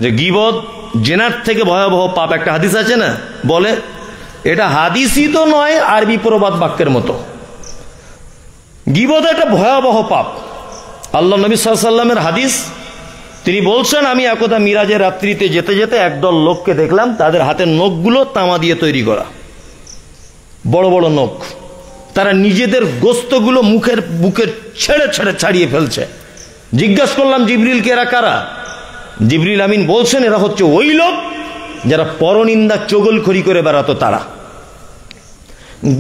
যে গীবত জেনার থেকে ভয়াবহ পাপ। একটা হাদিস আছে না, বলে এটা হাদিসই তো নয়, আরবি প্রবাদ বাক্যের মতো। গীবত একটা ভয়াবহ পাপ। আল্লাহ নবী সাল্লাল্লাহু আলাইহি ওয়াসাল্লামের হাদিস, তিনি বলছেন, আমি একদা মিরাজের রাত্রিতে যেতে যেতে একদল লোককে দেখলাম, তাদের হাতের নখগুলো তামা দিয়ে তৈরি করা, বড় বড় নখ। তারা নিজেদের গোস্তগুলো বুকের ছেড়ে ছেড়ে ছাড়িয়ে ফেলছে। জিজ্ঞাসা করলাম জিবরিলকে, এরা কারা? জিবরিল আমিন বলছেন, এরা হচ্ছে ওই লোক যারা পরনিন্দা চগলখড়ি করে বেড়াতো তারা।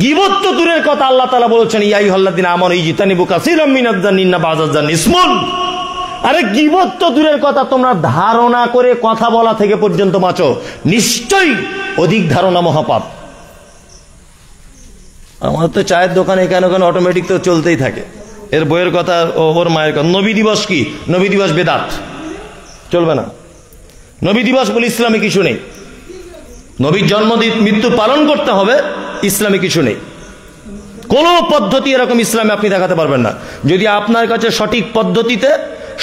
গীবত তো দূরের কথা, আল্লাহ তাআলা বলেছেন, ইয়া আইয়ুহাল্লাযীনা আমানু ইজতানিবু কাসীরাম মিনাজ-জান্নি ইন্না বা'যাজ-জান্নি ইসমুন। আরে গীবত তো দূরের কথা, তোমরা ধারণা করে কথা বলা থেকে পর্যন্ত বাঁচো, নিশ্চয়ই অধিক ধারণা মহাপাপ। আমার তো চায়ের দোকানে এখানে ওখানে অটোমেটিক তো চলতেই থাকে। এর বইয়ের কথা, ওর মায়ের কথা। নবী দিবস কি? নবী দিবস বেদাত, চলবে না। নবী দিবস বলে ইসলামে কিছু নেই। নবীর জন্মদিন মৃত্যু পালন করতে হবে, ইসলামে কিছু নেই। কোন পদ্ধতি এরকম ইসলামে আপনি দেখাতে পারবেন না। যদি আপনার কাছে সঠিক পদ্ধতিতে,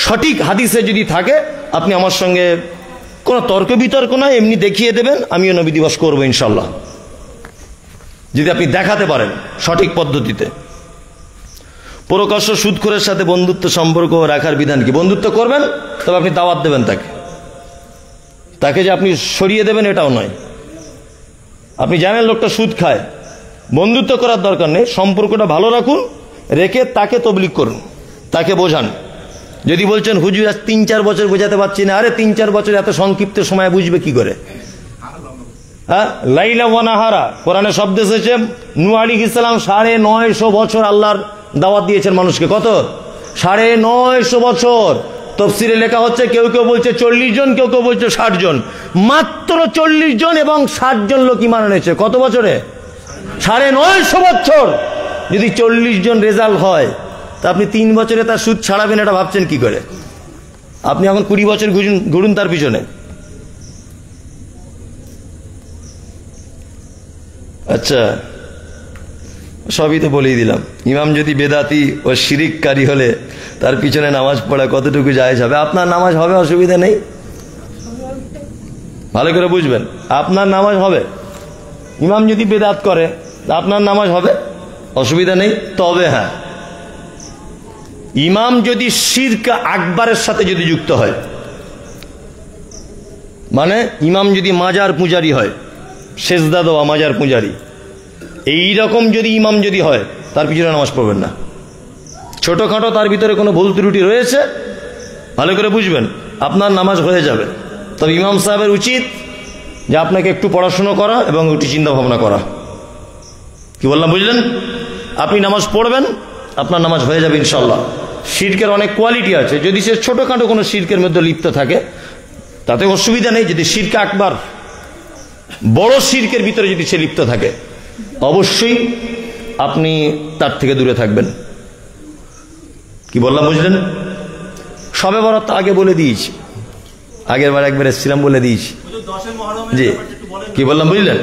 সঠিক হাদিসে যদি থাকে, আপনি আমার সঙ্গে কোনো তর্ক বিতর্ক নয়, এমনি দেখিয়ে দেবেন, আমিও নবী দিবস করবো ইনশাল্লাহ, যদি আপনি দেখাতে পারেন সঠিক পদ্ধতিতে। প্রকাশ্য সুদখোরের সাথে বন্ধুত্ব সম্পর্ক রাখার বিধান কি? বন্ধুত্ব করবেন, তবে আপনি দাওয়াত দেবেন তাকে যে আপনি সরিয়ে দেবেন এটাও নয়। আপনি জানেন লোকটা সুদ খায়, বন্ধুত্ব করার দরকার নেই, সম্পর্কটা ভালো রাখুন, রেখে তাকে তবলিগ করুন, তাকে বোঝান। যদি বলছেন হুজুর আজ ৩-৪ বছর বোঝাতে পারছি না, আরে ৩-৪ বছর এত সংক্ষিপ্ত সময় বুঝবে কি করে? হ্যাঁ, লাইলা ওয়া নাহারা, কোরআনে শব্দ এসেছে। নূহ আলাইহিস সালাম ৯৫০ বছর আল্লাহর দাওয়াত দিয়েছেন মানুষকে। কত? ৯৫০ বছর। তাফসীরে লেখা হচ্ছে, কেউ কেউ বলছে ৪০ জন, কেউ কেউ বলছে ৬০ জন। মাত্র ৪০ জন এবং ৬০ জন লোক ঈমান এনেছে। কত বছরে? ৯৫০ বছর। যদি ৪০ জন রেজাল্ট হয়, তা আপনি ৩ বছরে তার সুদ ছাড়াবেন, এটা ভাবছেন কি করে? আপনি এখন ২০ বছর ঘুরুন তার পিছনে। আচ্ছা, সবই তো বলেই দিলাম। ইমাম যদি বেদাতি ও শিরিককারী হলে তার পিছনে নামাজ পড়া কতটুকু জায়েজ হবে? আপনার নামাজ হবে, অসুবিধা নেই। ভালো করে বুঝবেন, আপনার নামাজ হবে। ইমাম যদি বেদাত করে, আপনার নামাজ হবে, অসুবিধা নেই। তবে হ্যাঁ, ইমাম যদি শিরক আকবরের সাথে যদি যুক্ত হয়, মানে ইমাম যদি মাজার পূজারি হয়, সেজদা দেওয়া মাজার পূজারি, এইরকম যদি ইমাম যদি হয়, তার পিছনে নামাজ পড়বেন না। ছোটখাটো তার ভিতরে কোনো ভুল ত্রুটি রয়েছে, ভালো করে বুঝবেন, আপনার নামাজ হয়ে যাবে। তবে ইমাম সাহেবের উচিত যে আপনাকে একটু পড়াশুনো করা এবং একটু চিন্তা ভাবনা করা। কি বললাম বুঝলেন? আপনি নামাজ পড়বেন, আপনার নামাজ হয়ে যাবে ইনশাল্লাহ। শিরকের অনেক কোয়ালিটি আছে, যদি সে ছোটখাটো কোনো শিরকের মধ্যে লিপ্ত থাকে তাতে অসুবিধা নেই। যদি শিরক আকবার, বড় শিরকের ভিতরে যদি সে লিপ্ত থাকে, অবশ্যই আপনি তার থেকে দূরে থাকবেন। কি বললাম বুঝলেন? শবে বরাত আগে বলে দিয়েছি, আগের বার একবার এসেছিলাম বলে দিয়েছি। জি, কি বললাম বুঝলেন?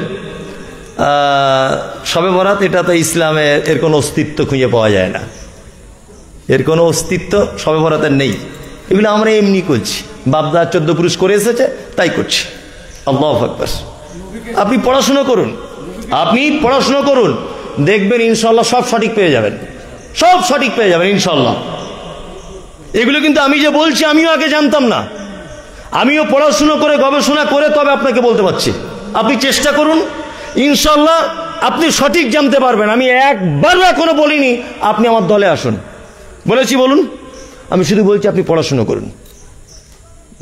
শবে বরাত এটা তো ইসলামে এর কোনো অস্তিত্ব খুঁজে পাওয়া যায় না, এর কোনো অস্তিত্ব শবে বরাতের নেই। এগুলো আমরা এমনি করছি, বাপদা 14 পুরুষ করে এসেছে তাই করছি। আল্লাহু আকবার। আপনি পড়াশোনা করুন, আপনি পড়াশোনা করুন, দেখবেন ইনশাল্লাহ সব সঠিক পেয়ে যাবেন, সব সঠিক পেয়ে যাবেন ইনশাল্লাহ। এগুলো কিন্তু আমি যে বলছি, আমিও আগে জানতাম না, আমিও পড়াশোনা করে গবেষণা করে তবে আপনাকে বলতে পারছি। আপনি চেষ্টা করুন, ইনশাল্লাহ আপনি সঠিক জানতে পারবেন। আমি একবার এখনো বলিনি আপনি আমার দলে আসুন, বলেছি বলুন? আমি শুধু বলছি আপনি পড়াশোনা করুন,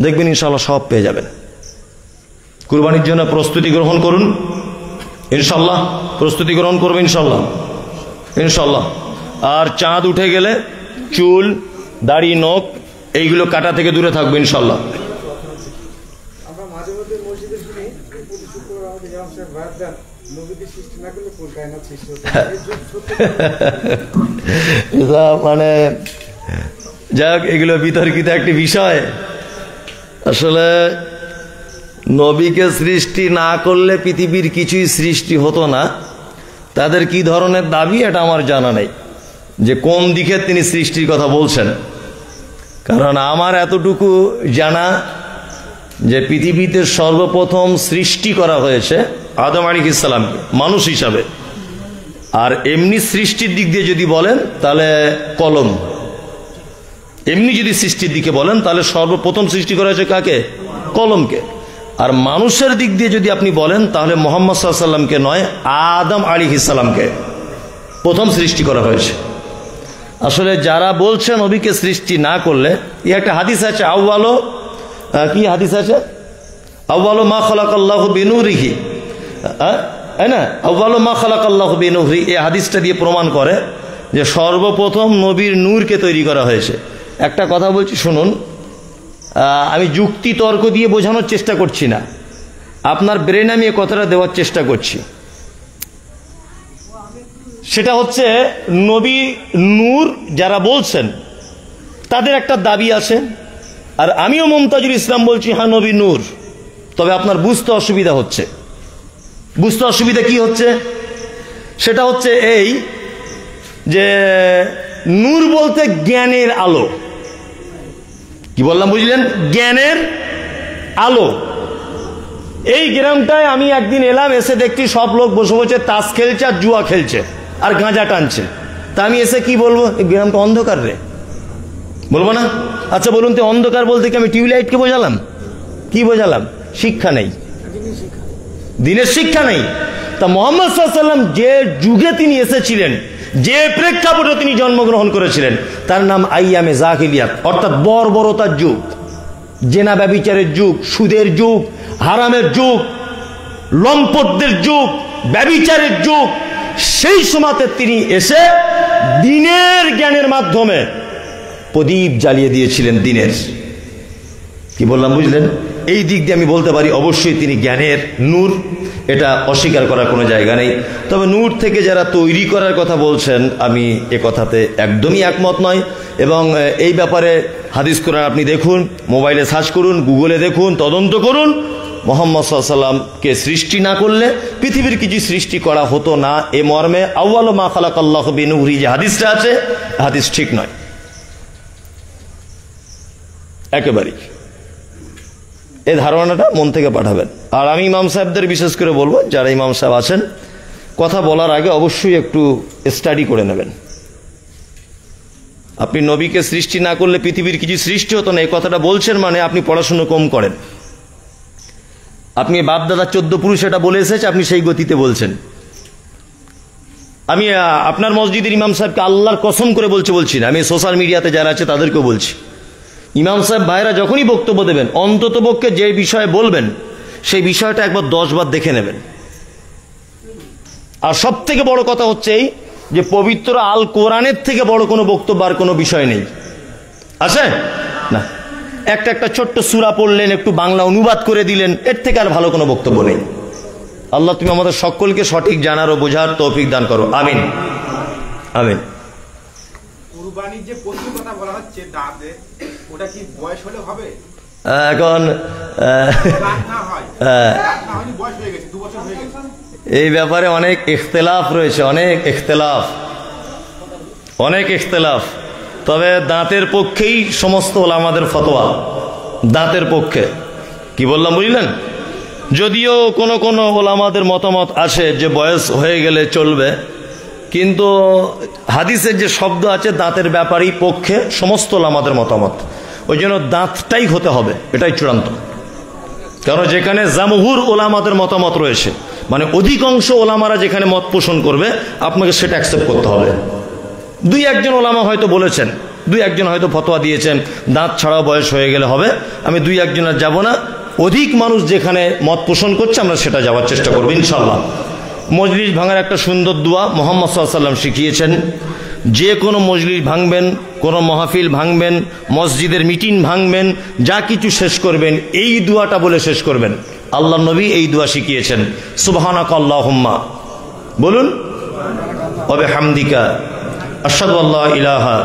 দেখবেন ইনশাল্লাহ সব পেয়ে যাবেন। কুরবানির জন্য প্রস্তুতি গ্রহণ করুন ইনশাল্লাহ, প্রস্তুতি গ্রহণ করবেন ইনশাল্লাহ, ইনশাল্লাহ। আর চাঁদ উঠে গেলে চুল, দাড়ি, নখ এইগুলো কাটা থেকে দূরে থাকবে ইনশাল্লাহ। মানে যাক, এগুলো বিতর্কিত একটি বিষয়। আসলে নবীকে সৃষ্টি না করলে পৃথিবীর কিছুই সৃষ্টি হতো না। তাদের কি ধরনের দাবি এটা আমার জানা নেই, যে কোন দিকে তিনি সৃষ্টির কথা বলছেন। কারণ আমার এতটুকু জানা যে পৃথিবীতে সর্বপ্রথম সৃষ্টি করা হয়েছে আদম আলাইহিস সালামকে মানুষ হিসাবে, আর এমনি সৃষ্টির দিক দিয়ে যদি বলেন তাহলে কলম। এমনি যদি সৃষ্টির দিকে বলেন তাহলে সর্বপ্রথম সৃষ্টি করা হয়েছে কাকে? কলমকে। আর মানুষের দিক দিয়ে যদি আপনি বলেন তাহলে মুহাম্মদ সাল্লাল্লাহু আলাইহি ওয়াসাল্লামকে নয়, আদম আলাইহিস সালামকে প্রথম সৃষ্টি করা হয়েছে। আসলে যারা বলছে নবীকে সৃষ্টি না করলে, এই একটা হাদিস আছে, আউয়ালো কি হাদিস আছে, আউয়ালো মা খালাকাল্লাহু বিনূরিহি, তাই না? আউয়ালো মা খালাকাল্লাহু বিনূরিহি, এই হাদিসটা দিয়ে প্রমাণ করে যে সর্বপ্রথম নবীর নূরকে তৈরি করা হয়েছে। একটা কথা বলছি শুনুন, আমি যুক্তি তর্ক দিয়ে বোঝানোর চেষ্টা করছি না, আপনার ব্রেন আমি এ কথাটা দেওয়ার চেষ্টা করছি। সেটা হচ্ছে নবী নূর যারা বলছেন তাদের একটা দাবি আছে, আর আমিও মুমতাজুল ইসলাম বলছি হ্যাঁ নবী নূর। তবে আপনার বুঝতে অসুবিধা হচ্ছে। বুঝতে অসুবিধা কি হচ্ছে? সেটা হচ্ছে এই যে নূর বলতে জ্ঞানের আলো। কি বললাম বুঝলেন? জ্ঞানের আলো। এই গ্রামটায় আমি একদিন এলাম, এসে দেখছি সব লোক বসে বসে তাস খেলছে আর জুয়া খেলছে আর গাঁজা টানছে। তা আমি এসে কি বলবো? এই গ্রামটা অন্ধকার রে, বলবো না? আচ্ছা বলুন তো, অন্ধকার বলতে কি আমি টিউবলাইটকে বোঝালাম? কি বোঝালাম? শিক্ষা নেই, দিনের শিক্ষা নেই। তা মুহাম্মদ সাল্লাল্লাহু আলাইহি ওয়াসাল্লাম যে যুগে তিনি এসেছিলেন, যে প্রেক্ষাপটে তিনি জন্মগ্রহণ করেছিলেন, তার নাম আইয়ামে জাহিলিয়াত, অর্থাৎ বর্বরতার যুগ, জেনা ব্যভিচারের যুগ, সুদের যুগ, হারামের যুগ, লম্পটদের যুগ, ব্যভিচারের যুগ। সেই সময়তে তিনি এসে দিনের জ্ঞানের মাধ্যমে প্রদীপ জ্বালিয়ে দিয়েছিলেন দিনের। কি বললাম বুঝলেন? এই দিক দিয়ে আমি বলতে পারি অবশ্যই তিনি জ্ঞানের নূর, এটা অস্বীকার করার কোনো জায়গা নেই। তবে নূর থেকে যারা তৈরি করার কথা বলছেন, আমি এ কথাতে একদমই একমত নয়। এবং এই ব্যাপারে হাদিস কোরআন আপনি দেখুন, মোবাইলে সার্চ করুন, গুগলে দেখুন, তদন্ত করুন। মুহাম্মদ সাল্লাল্লাহু আলাইহি ওয়াসাল্লামকে সৃষ্টি না করলে পৃথিবীর কিছু সৃষ্টি করা হতো না, এ মর্মে আউয়ালু মা খালাকাল্লাহু বিনূরিহি যে হাদিসটা আছে, হাদিস ঠিক নয় একেবারেই। এই ধারণাটা মন থেকে পাঠাবেন। আর আমি ইমাম সাহেবদের বিশেষ করে বলবো, যারা ইমাম সাহেব আছেন, কথা বলার আগে অবশ্যই একটু স্টাডি করে নেবেন। আপনি নবীকে সৃষ্টি না করলে পৃথিবীর কিছু সৃষ্টি হতো না, এই কথাটা বলছেন মানে আপনি পড়াশুনো কম করেন। আপনি বাপদাদা 14 পুরুষ এটা বলে এসেছে, আপনি সেই গতিতে বলছেন। আমি আপনার মসজিদের ইমাম সাহেবকে আল্লাহর কসম করে বলছি না, আমি সোশ্যাল মিডিয়াতে যারা আছে তাদেরকেও বলছি, ইমাম সাহেব ভাইরা যখনই বক্তব্য দেবেন, অন্তত পক্ষে যে বিষয়ে বলবেন সেই বিষয়টা একবার 10 বার দেখে নেবেন। আর সব থেকে বড় কথা হচ্ছে এই যে পবিত্র আল কোরআনের থেকে বড় কোনো বক্তব্য আর কোনো বিষয় নেই, আছে না? একটা ছোট্ট সূরা পড়লেন, একটু বাংলা অনুবাদ করে দিলেন, এর থেকে আর ভালো কোনো বক্তব্য নেই। আল্লাহ তুমি আমাদের সকলকে সঠিক জানার ও বোঝার তৌফিক দান করো, আমিন আমিন। কুরবানির যে পশুর কথা বলা হচ্ছে দাঁতে, ওটা কি বয়স হলে হবে? এখন এই ব্যাপারে অনেক ইখতিলাফ রয়েছে, অনেক ইখতিলাফ। তবে দাঁতের পক্ষেই সমস্ত ওলামাদের ফতোয়া, দাঁতের পক্ষে। কি বললাম বুঝলেন? যদিও কোন ওলামাদের মতামত আছে যে বয়স হয়ে গেলে চলবে, কিন্তু হাদিসের যে শব্দ আছে দাঁতের ব্যাপারেই পক্ষে সমস্ত ওলামাদের মতামত। ওই জন্য দাঁতটাই হতে হবে, এটাই চূড়ান্ত। কারণ যেখানে জামহুর ওলামাদের মতামত রয়েছে, মানে অধিকাংশ ওলামারা যেখানে মত পোষণ করবে, আপনাকে সেটা অ্যাকসেপ্ট করতে হবে। 2-1 ওলামা হয়তো বলেছেন, 2-1 হয়তো ফতোয়া দিয়েছেন দাঁত ছাড়াও বয়স হয়ে গেলে হবে, আমি 2-1 যাব না। অধিক মানুষ যেখানে মত পোষণ করছে আমরা সেটা যাওয়ার চেষ্টা করবো ইনশাআল্লাহ। মজলিস ভাঙার একটা সুন্দর দোয়া মুহাম্মদ সাল্লাল্লাহু আলাইহি ওয়াসাল্লাম শিখিয়েছেন। যে কোনো মজলিস ভাঙবেন, কোনো মাহফিল ভাঙবেন, মসজিদের মিটিং ভাঙবেন, যা কিছু শেষ করবেন এই দোয়াটা বলে শেষ করবেন। আল্লাহর নবী এই দোয়া শিখিয়েছেন, সুবহানাকা আল্লাহুম্মা, বলুন, ওয়া বিহামদিকা আশহাদু আল্লা ইলাহা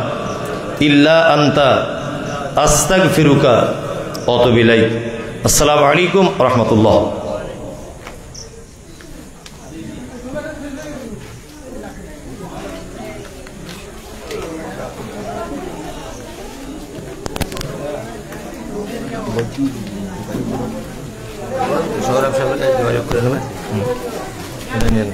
ইল্লা আনতা আস্তাগফিরুকা ওয়া আতুবু ইলাইক। আসসালামু আলাইকুম ওয়া রাহমাতুল্লাহ। বলছি সৌরভ সাহেবের কাছে যোগাযোগ করে নেবেন। এটা নিয়ে